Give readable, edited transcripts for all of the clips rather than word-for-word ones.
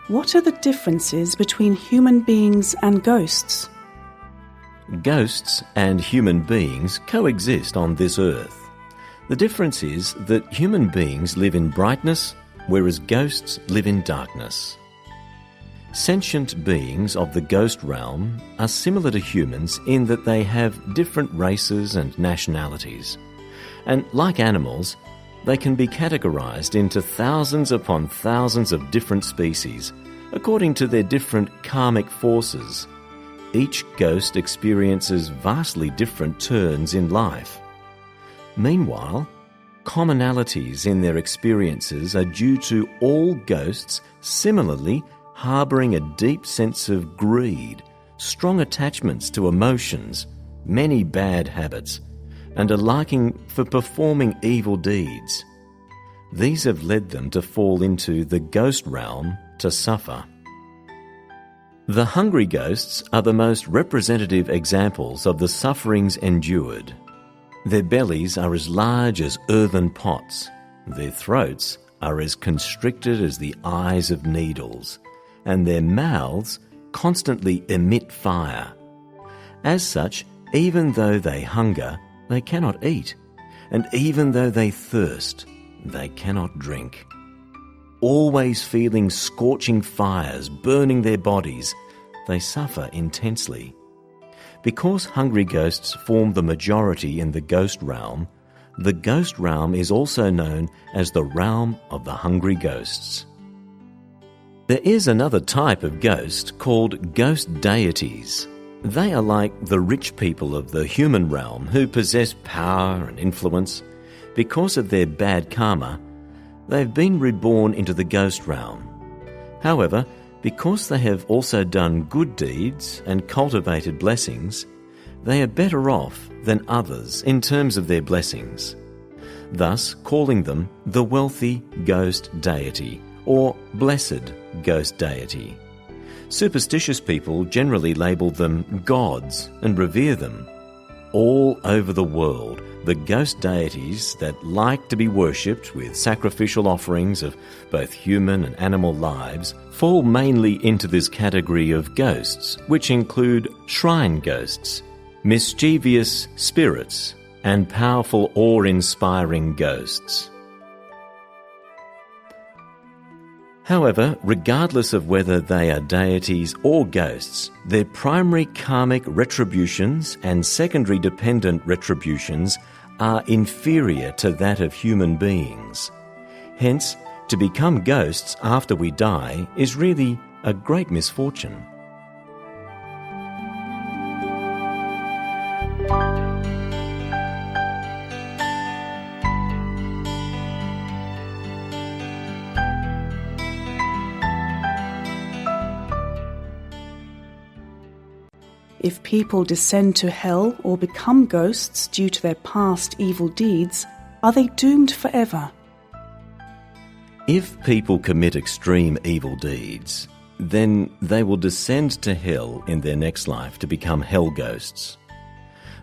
What are the differences between human beings and ghosts? Ghosts and human beings coexist on this earth. The difference is that human beings live in brightness, whereas ghosts live in darkness. Sentient beings of the ghost realm are similar to humans in that they have different races and nationalities. And like animals, they can be categorized into thousands upon thousands of different species, according to their different karmic forces. Each ghost experiences vastly different turns in life. Meanwhile, commonalities in their experiences are due to all ghosts similarly harbouring a deep sense of greed, strong attachments to emotions, many bad habits, and a liking for performing evil deeds. These have led them to fall into the ghost realm to suffer. The hungry ghosts are the most representative examples of the sufferings endured. Their bellies are as large as earthen pots, their throats are as constricted as the eyes of needles, and their mouths constantly emit fire. As such, even though they hunger, they cannot eat, and even though they thirst, they cannot drink. Always feeling scorching fires burning their bodies, they suffer intensely. Because hungry ghosts form the majority in the ghost realm is also known as the realm of the hungry ghosts. There is another type of ghost called ghost deities. They are like the rich people of the human realm who possess power and influence. Because of their bad karma, they've been reborn into the ghost realm. However, because they have also done good deeds and cultivated blessings, they are better off than others in terms of their blessings, thus calling them the wealthy ghost deity or blessed ghost deity. Superstitious people generally label them gods and revere them. All over the world, the ghost deities that like to be worshipped with sacrificial offerings of both human and animal lives fall mainly into this category of ghosts, which include shrine ghosts, mischievous spirits, and powerful awe-inspiring ghosts. However, regardless of whether they are deities or ghosts, their primary karmic retributions and secondary dependent retributions are inferior to that of human beings. Hence, to become ghosts after we die is really a great misfortune. If people descend to hell or become ghosts due to their past evil deeds, are they doomed forever? If people commit extreme evil deeds, then they will descend to hell in their next life to become hell ghosts.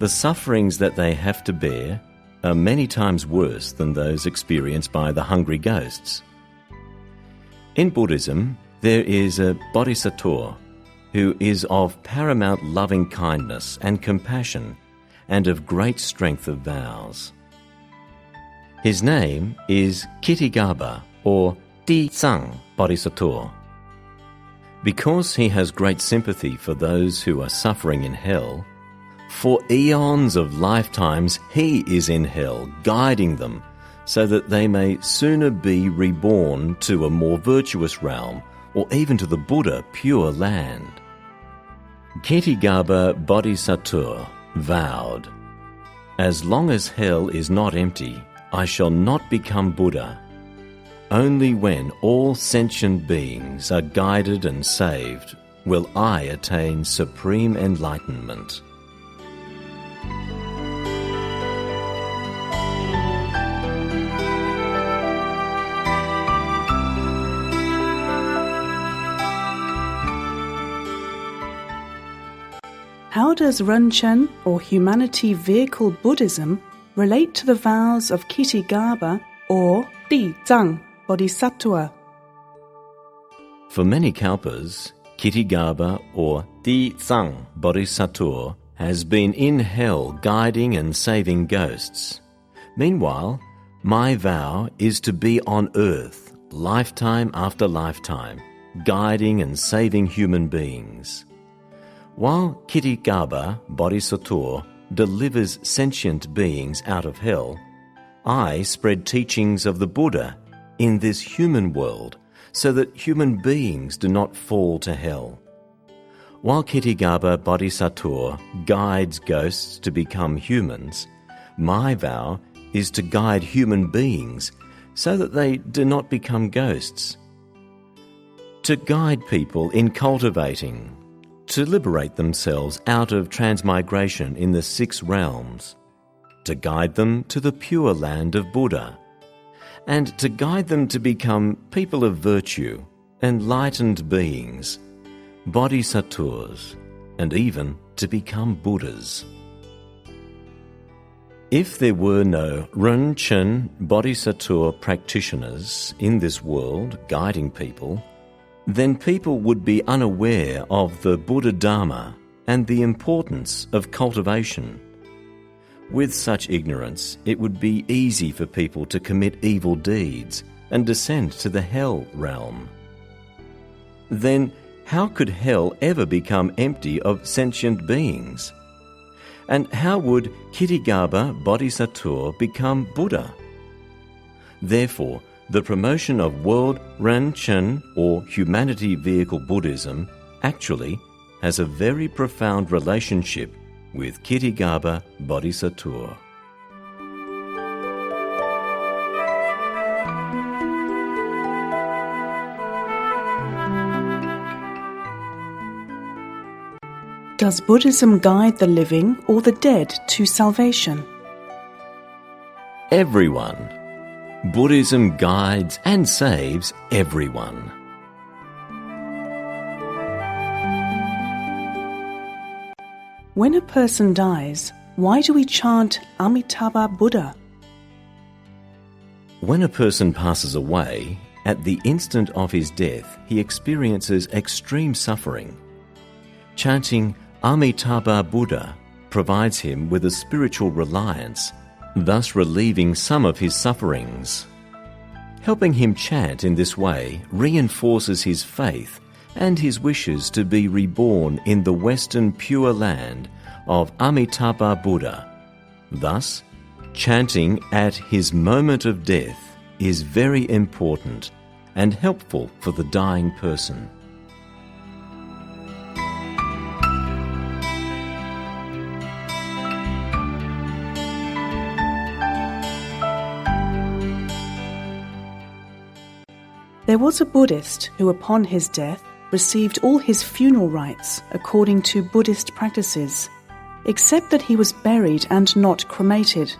The sufferings that they have to bear are many times worse than those experienced by the hungry ghosts. In Buddhism, there is a Bodhisattva who is of paramount loving kindness and compassion and of great strength of vows. His name is Ksitigarbha or Dizang Bodhisattva. Because he has great sympathy for those who are suffering in hell, for eons of lifetimes he is in hell, guiding them so that they may sooner be reborn to a more virtuous realm or even to the Buddha pure land. Ksitigarbha Bodhisattva vowed, "As long as hell is not empty, I shall not become Buddha. Only when all sentient beings are guided and saved will I attain supreme enlightenment." How does Ren or Humanity Vehicle Buddhism relate to the vows of Ksitigarbha or Dizang Bodhisattva? For many kalpas, Ksitigarbha or Zàng Bodhisattva has been in hell guiding and saving ghosts. Meanwhile, my vow is to be on earth, lifetime after lifetime, guiding and saving human beings. While Ksitigarbha Bodhisattva delivers sentient beings out of hell, I spread teachings of the Buddha in this human world so that human beings do not fall to hell. While Ksitigarbha Bodhisattva guides ghosts to become humans, my vow is to guide human beings so that they do not become ghosts. To guide people in cultivating, to liberate themselves out of transmigration in the 6 realms, to guide them to the pure land of Buddha, and to guide them to become people of virtue, enlightened beings, bodhisattvas, and even to become Buddhas. If there were no Chen Bodhisattva practitioners in this world guiding people, then people would be unaware of the Buddha Dharma and the importance of cultivation. With such ignorance, it would be easy for people to commit evil deeds and descend to the hell realm. Then, how could hell ever become empty of sentient beings? And how would Ksitigarbha Bodhisattva become Buddha? Therefore, the promotion of World Ren or Humanity Vehicle Buddhism actually has a very profound relationship with Ksitigarbha Bodhisattva. Does Buddhism guide the living or the dead to salvation? Everyone. Buddhism guides and saves everyone. When a person dies, why do we chant Amitabha Buddha? When a person passes away, at the instant of his death, he experiences extreme suffering. Chanting Amitabha Buddha provides him with a spiritual reliance, thus relieving some of his sufferings. Helping him chant in this way reinforces his faith and his wishes to be reborn in the Western Pure Land of Amitabha Buddha. Thus, chanting at his moment of death is very important and helpful for the dying person. There was a Buddhist who, upon his death, received all his funeral rites according to Buddhist practices, except that he was buried and not cremated.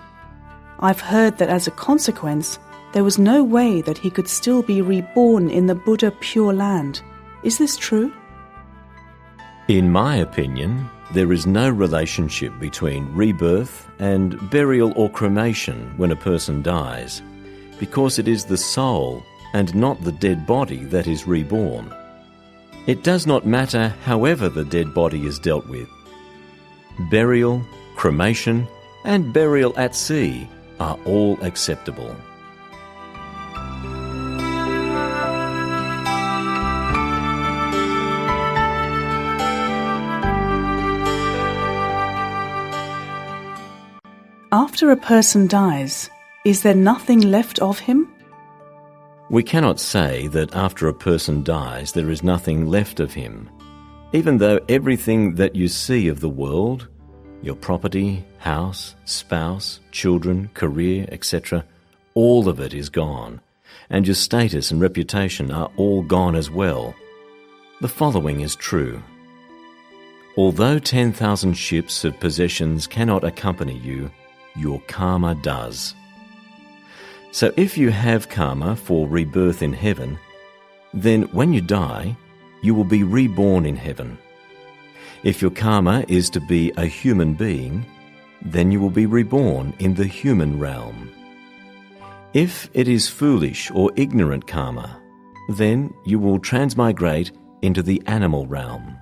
I've heard that as a consequence, there was no way that he could still be reborn in the Buddha Pure Land. Is this true? In my opinion, there is no relationship between rebirth and burial or cremation when a person dies, because it is the soul and not the dead body that is reborn. It does not matter however the dead body is dealt with. Burial, cremation, and burial at sea are all acceptable. After a person dies, is there nothing left of him? We cannot say that after a person dies there is nothing left of him, even though everything that you see of the world, your property, house, spouse, children, career, etc., all of it is gone, and your status and reputation are all gone as well. The following is true. Although 10,000 ships of possessions cannot accompany you, your karma does. So if you have karma for rebirth in heaven, then when you die, you will be reborn in heaven. If your karma is to be a human being, then you will be reborn in the human realm. If it is foolish or ignorant karma, then you will transmigrate into the animal realm.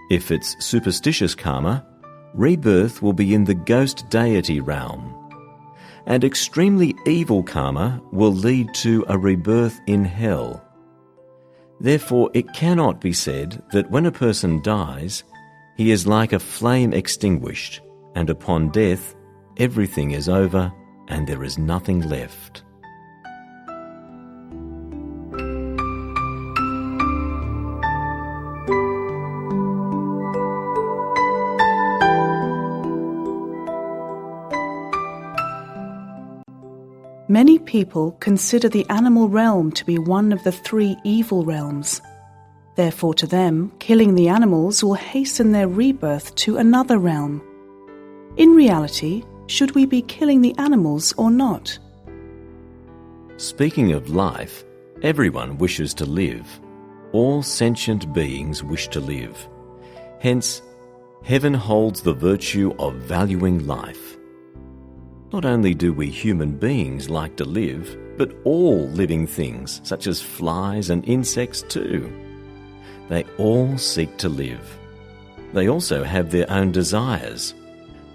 If it's superstitious karma, rebirth will be in the ghost deity realm. And extremely evil karma will lead to a rebirth in hell. Therefore, it cannot be said that when a person dies, he is like a flame extinguished, and upon death, everything is over and there is nothing left. Many people consider the animal realm to be one of the 3 evil realms. Therefore, to them, killing the animals will hasten their rebirth to another realm. In reality, should we be killing the animals or not? Speaking of life, everyone wishes to live. All sentient beings wish to live. Hence, heaven holds the virtue of valuing life. Not only do we human beings like to live, but all living things, such as flies and insects too. They all seek to live. They also have their own desires.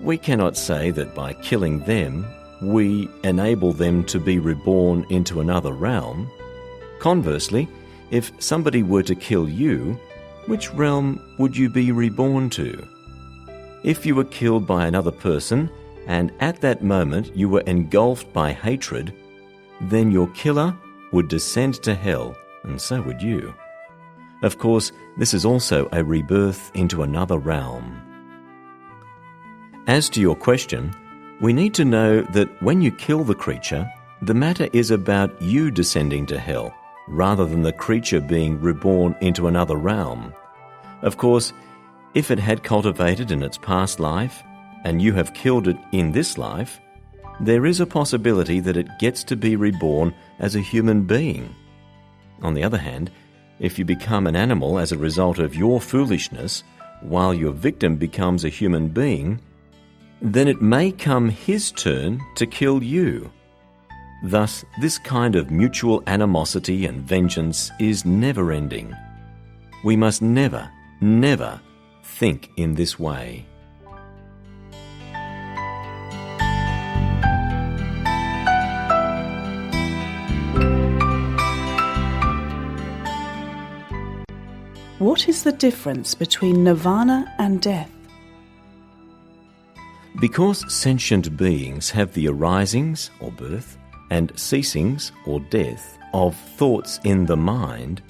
We cannot say that by killing them, we enable them to be reborn into another realm. Conversely, if somebody were to kill you, which realm would you be reborn to? If you were killed by another person, and at that moment you were engulfed by hatred, then your killer would descend to hell, and so would you. Of course, this is also a rebirth into another realm. As to your question, we need to know that when you kill the creature, the matter is about you descending to hell, rather than the creature being reborn into another realm. Of course, if it had cultivated in its past life, and you have killed it in this life, there is a possibility that it gets to be reborn as a human being. On the other hand, if you become an animal as a result of your foolishness, while your victim becomes a human being, then it may come his turn to kill you. Thus, this kind of mutual animosity and vengeance is never-ending. We must never, never think in this way. What is the difference between Nirvana and death? Because sentient beings have the arisings, or birth, and ceasings, or death, of thoughts in the mind,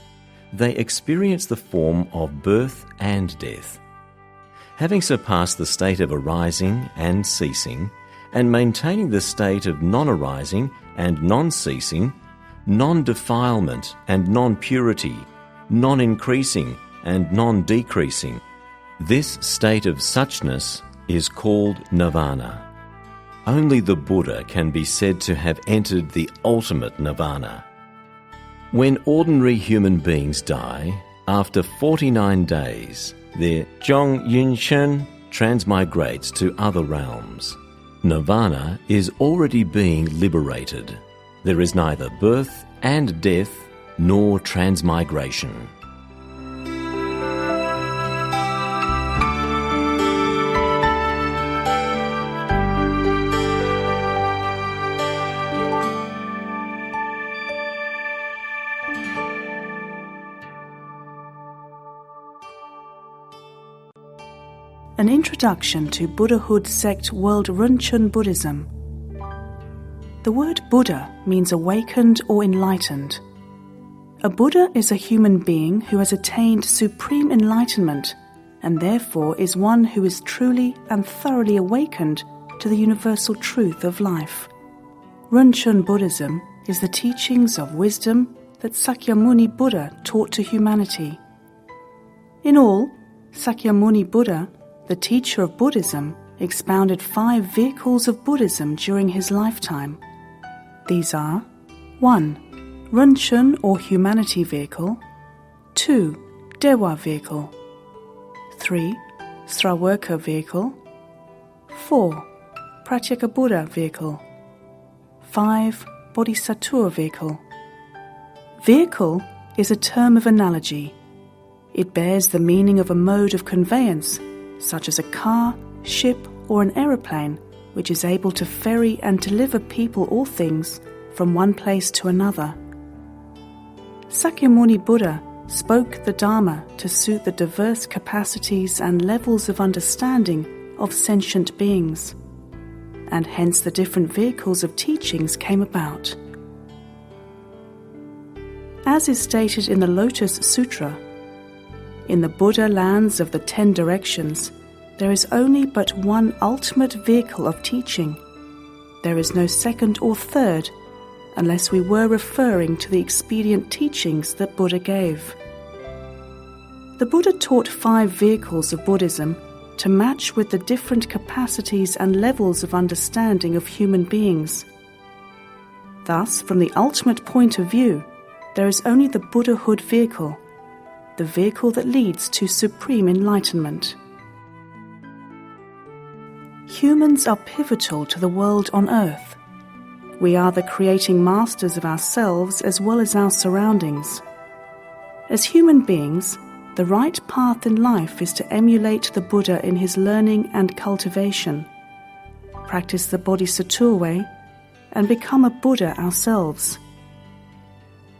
they experience the form of birth and death. Having surpassed the state of arising and ceasing, and maintaining the state of non-arising and non-ceasing, non-defilement and non-purity, non-increasing and non-decreasing, this state of suchness is called Nirvana. Only the Buddha can be said to have entered the ultimate Nirvana. When ordinary human beings die, after 49 days, their Zhong Yun Shen transmigrates to other realms. Nirvana is already being liberated. There is neither birth and death nor transmigration. An introduction to Buddhahood sect World Chen Buddhism. The word Buddha means awakened or enlightened. A Buddha is a human being who has attained supreme enlightenment and therefore is one who is truly and thoroughly awakened to the universal truth of life. Chen Buddhism is the teachings of wisdom that Sakyamuni Buddha taught to humanity. In all, Sakyamuni Buddha, the teacher of Buddhism, expounded 5 vehicles of Buddhism during his lifetime. These are 1. Rinchen or Humanity Vehicle, 2. Dewa Vehicle, 3. Srawerka Vehicle, 4. Pratyeka Buddha Vehicle, 5. Bodhisattva Vehicle. Vehicle is a term of analogy. It bears the meaning of a mode of conveyance, such as a car, ship, or an aeroplane, which is able to ferry and deliver people or things from one place to another. Sakyamuni Buddha spoke the Dharma to suit the diverse capacities and levels of understanding of sentient beings, and hence the different vehicles of teachings came about. As is stated in the Lotus Sutra, in the Buddha lands of the 10 directions, there is only but one ultimate vehicle of teaching. There is no second or third, unless we were referring to the expedient teachings that Buddha gave. The Buddha taught 5 vehicles of Buddhism to match with the different capacities and levels of understanding of human beings. Thus, from the ultimate point of view, there is only the Buddhahood vehicle, the vehicle that leads to supreme enlightenment. Humans are pivotal to the world on earth. We are the creating masters of ourselves as well as our surroundings. As human beings, the right path in life is to emulate the Buddha in his learning and cultivation, practice the Bodhisattva way, and become a Buddha ourselves.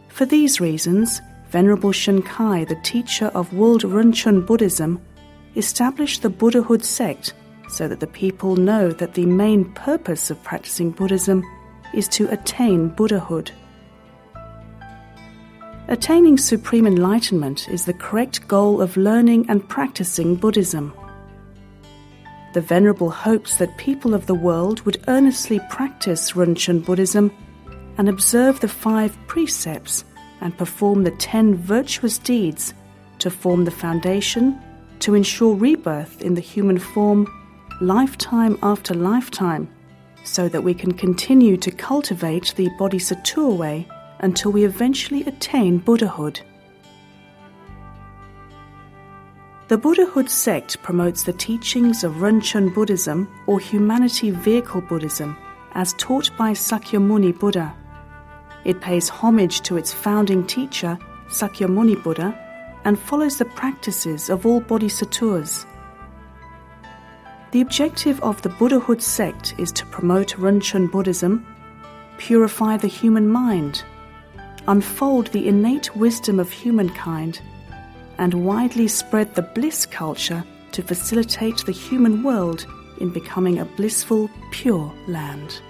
For these reasons, Venerable Shen-Kai, the teacher of World Rinchen Buddhism, established the Buddhahood sect so that the people know that the main purpose of practicing Buddhism is to attain Buddhahood. Attaining supreme enlightenment is the correct goal of learning and practicing Buddhism. The Venerable hopes that people of the world would earnestly practice Rinchen Buddhism and observe the 5 precepts and perform the 10 virtuous deeds to form the foundation to ensure rebirth in the human form lifetime after lifetime, so that we can continue to cultivate the Bodhisattva way until we eventually attain Buddhahood. The Buddhahood sect promotes the teachings of Rinchen Buddhism or Humanity Vehicle Buddhism as taught by Sakyamuni Buddha. It pays homage to its founding teacher, Sakyamuni Buddha, and follows the practices of all Bodhisattvas. The objective of the Buddhahood sect is to promote Rinchen Buddhism, purify the human mind, unfold the innate wisdom of humankind, and widely spread the bliss culture to facilitate the human world in becoming a blissful, pure land.